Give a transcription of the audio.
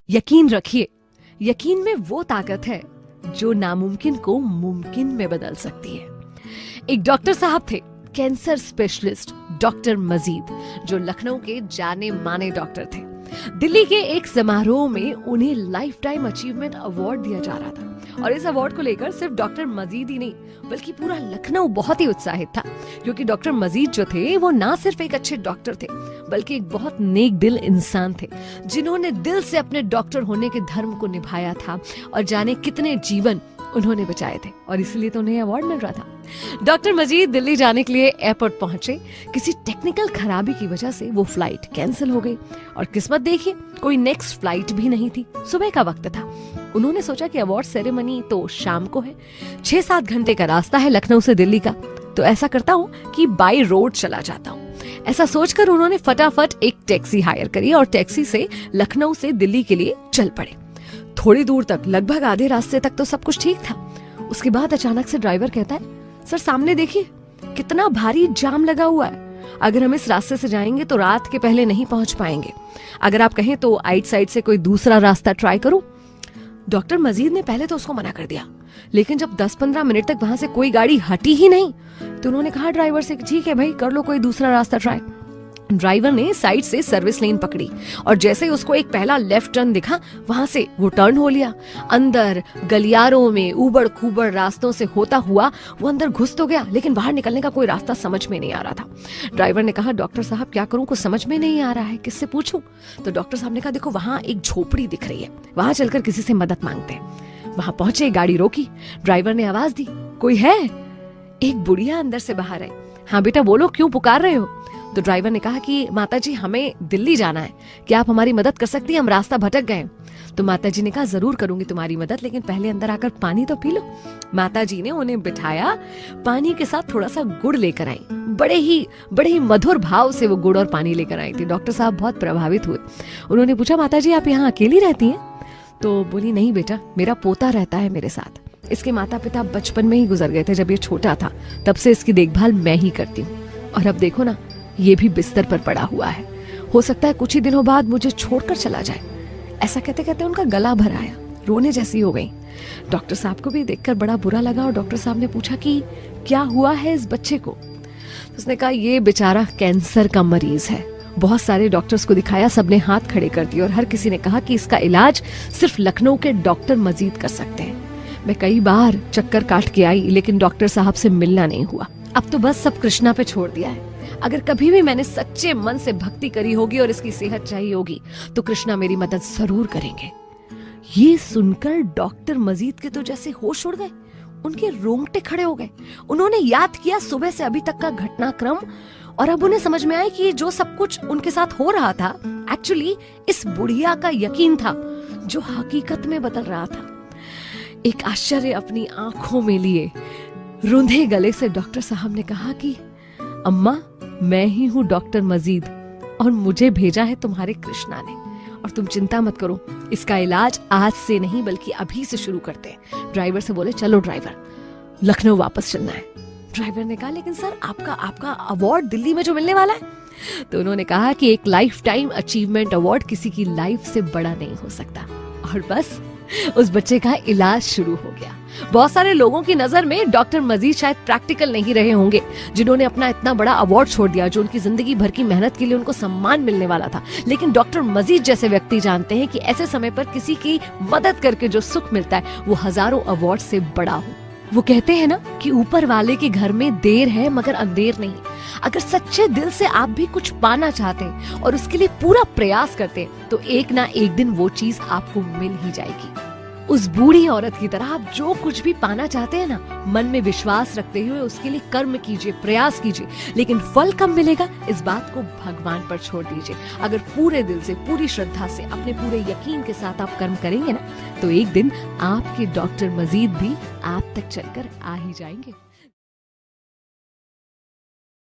यकीन रखिए, यकीन में वो ताकत है जो नामुमकिन को मुमकिन में बदल सकती है। एक डॉक्टर साहब थे, कैंसर स्पेशलिस्ट डॉक्टर मजीद, जो लखनऊ के जाने माने डॉक्टर थे। दिल्ली के एक समारोह में उन्हें लाइफ टाइम अचीवमेंट अवार्ड दिया जा रहा था और इस अवार्ड को लेकर सिर्फ डॉक्टर मजीद ही नहीं बल्कि पूरा लखनऊ बहुत ही उत्साहित था, क्योंकि डॉक्टर मजीद जो थे वो ना सिर्फ एक अच्छे डॉक्टर थे बल्कि एक बहुत नेक दिल इंसान थे, जिन्होंने दिल से अपने डॉक्टर होने के धर्म को निभाया था और जाने कितने जीवन उन्होंने बचाए थे, और इसलिए तो उन्हें अवार्ड मिल रहा था। डॉक्टर मजीद दिल्ली जाने के लिए एयरपोर्ट पहुंचे। किसी टेक्निकल खराबी की वजह से वो फ्लाइट कैंसिल हो गई और किस्मत देखिए कोई नेक्स्ट फ्लाइट भी नहीं थी। सुबह का वक्त था। उन्होंने सोचा कि अवार्ड सेरेमनी तो शाम को है, 6-7 घंटे का रास्ता है लखनऊ से दिल्ली का, तो ऐसा करता हूँ कि बाय रोड चला जाता हूँ। ऐसा सोचकर उन्होंने फटाफट एक टैक्सी हायर करी और टैक्सी से लखनऊ से दिल्ली के लिए चल पड़े। थोड़ी दूर तक, लगभग आधे रास्ते तक तो सब कुछ ठीक था। उसके बाद अचानक से ड्राइवर कहता है, सर सामने देखिए कितना भारी जाम लगा हुआ है। अगर हम इस रास्ते से जाएंगे तो रात के पहले नहीं पहुंच पाएंगे। अगर आप कहें तो आइट साइड से कोई दूसरा रास्ता ट्राई करूं। डॉक्टर मजीद ने पहले तो उसको मना कर दिया, लेकिन जब 10-15 मिनट तक वहां से कोई गाड़ी हटी ही नहीं तो उन्होंने कहा ड्राइवर से, ठीक है भाई कर लो कोई दूसरा रास्ता ट्राई। ड्राइवर ने साइड से सर्विस लेन पकड़ी और जैसे ही उसको एक पहला लेफ्ट टर्न दिखा वहां से वो टर्न हो लिया। अंदर गलियारों में ऊबड़ खूबड़ रास्तों से होता हुआ वो अंदर घुस तो गया, लेकिन बाहर निकलने का कोई रास्ता समझ में नहीं आ रहा था। ड्राइवर ने कहा, डॉक्टर साहब क्या करूं, कुछ समझ में नहीं आ रहा है, किससे पूछूं? तो डॉक्टर साहब ने कहा, देखो वहां एक झोपड़ी दिख रही है, वहां चलकर किसी से मदद मांगते हैं। वहां पहुंचे, गाड़ी रोकी, ड्राइवर ने आवाज दी, कोई है? एक बुढ़िया अंदर से बाहर है। हाँ बेटा बोलो, क्यों पुकार रहे हो? तो ड्राइवर ने कहा कि माताजी हमें दिल्ली जाना है, क्या आप हमारी मदद कर सकती हैं, हम रास्ता भटक गए। तो माताजी ने कहा जरूर करूंगी तुम्हारी मदद, लेकिन पहले अंदर आकर पानी तो पी लो। माताजी ने उन्हें बिठाया, पानी के साथ थोड़ा सा गुड़ लेकर आई। बड़े ही मधुर भाव से वो गुड़ और पानी लेकर आई थी। डॉक्टर साहब बहुत प्रभावित हुए। उन्होंने पूछा, माताजी आप यहाँ अकेली रहती हैं? तो बोली, नहीं बेटा, मेरा पोता रहता है मेरे साथ। इसके माता पिता बचपन में ही गुजर गए थे जब ये छोटा था, तब से इसकी देखभाल मैं ही करती हूँ। और अब देखो ना, ये भी बिस्तर पर पड़ा हुआ है, हो सकता है कुछ ही दिनों बाद मुझे छोड़कर चला जाए। ऐसा कहते कहते उनका गला भर आया, रोने जैसी हो गई। डॉक्टर साहब को भी देखकर बड़ा बुरा लगा और डॉक्टर साहब ने पूछा कि क्या हुआ है इस बच्चे को? उसने कहा, ये बेचारा कैंसर का मरीज है। बहुत सारे डॉक्टर्स को दिखाया, सबने हाथ खड़े कर दिए और हर किसी ने कहा कि इसका इलाज सिर्फ लखनऊ के डॉक्टर मजीद कर सकते हैं। मैं कई बार चक्कर काट के आई, लेकिन डॉक्टर साहब से मिलना नहीं हुआ। अब तो बस सब कृष्णा पे छोड़ दिया है। अगर कभी भी मैंने सच्चे मन से भक्ति करी होगी और इसकी सेहत चाहिए होगी तो कृष्णा मेरी मदद जरूर करेंगे। ये सुनकर डॉक्टर मजीद के तो जैसे होश उड़ गए, उनके रोंगटे खड़े हो गए। उन्होंने याद किया सुबह से अभी तक का घटनाक्रम और अब उन्हें समझ में आया कि जो सब कुछ उनके साथ हो रहा था एक्चुअली इस बुढ़िया का यकीन था जो हकीकत में बदल रहा था। एक आश्चर्य अपनी आंखों में लिए रुंधे गले से डॉक्टर साहब ने कहा कि अम्मा, मैं ही हूँ डॉक्टर मजीद और मुझे भेजा है तुम्हारे कृष्णा ने, और तुम चिंता मत करो, इसका इलाज आज से नहीं बल्कि अभी से शुरू करते हैं। ड्राइवर से बोले, चलो ड्राइवर, लखनऊ वापस चलना है। ड्राइवर ने कहा, लेकिन सर आपका अवार्ड दिल्ली में जो मिलने वाला है। तो उन्होंने कहा कि एक लाइफ टाइम अचीवमेंट अवार्ड किसी की लाइफ से बड़ा नहीं हो सकता। और बस उस बच्चे का इलाज शुरू हो गया। बहुत सारे लोगों की नजर में डॉक्टर मजीद शायद प्रैक्टिकल नहीं रहे होंगे, जिन्होंने अपना इतना बड़ा अवार्ड छोड़ दिया जो उनकी जिंदगी भर की मेहनत के लिए उनको सम्मान मिलने वाला था। लेकिन डॉक्टर मजीद जैसे व्यक्ति जानते हैं कि ऐसे समय पर किसी की मदद करके जो सुख मिलता है वो हजारों अवार्ड से बड़ा हो। वो कहते हैं ना कि ऊपर वाले के घर में देर है मगर अंधेर नहीं। अगर सच्चे दिल से आप भी कुछ पाना चाहते हैं और उसके लिए पूरा प्रयास करते हैं तो एक ना एक दिन वो चीज आपको मिल ही जाएगी। उस बूढ़ी औरत की तरह आप जो कुछ भी पाना चाहते हैं ना, मन में विश्वास रखते हुए उसके लिए कर्म कीजिए, प्रयास कीजिए, लेकिन फल कब मिलेगा इस बात को भगवान पर छोड़ दीजिए। अगर पूरे दिल से, पूरी श्रद्धा से, अपने पूरे यकीन के साथ आप कर्म करेंगे ना, तो एक दिन आपके डॉक्टर मजीद भी आप तक चलकर आ ही जाएंगे।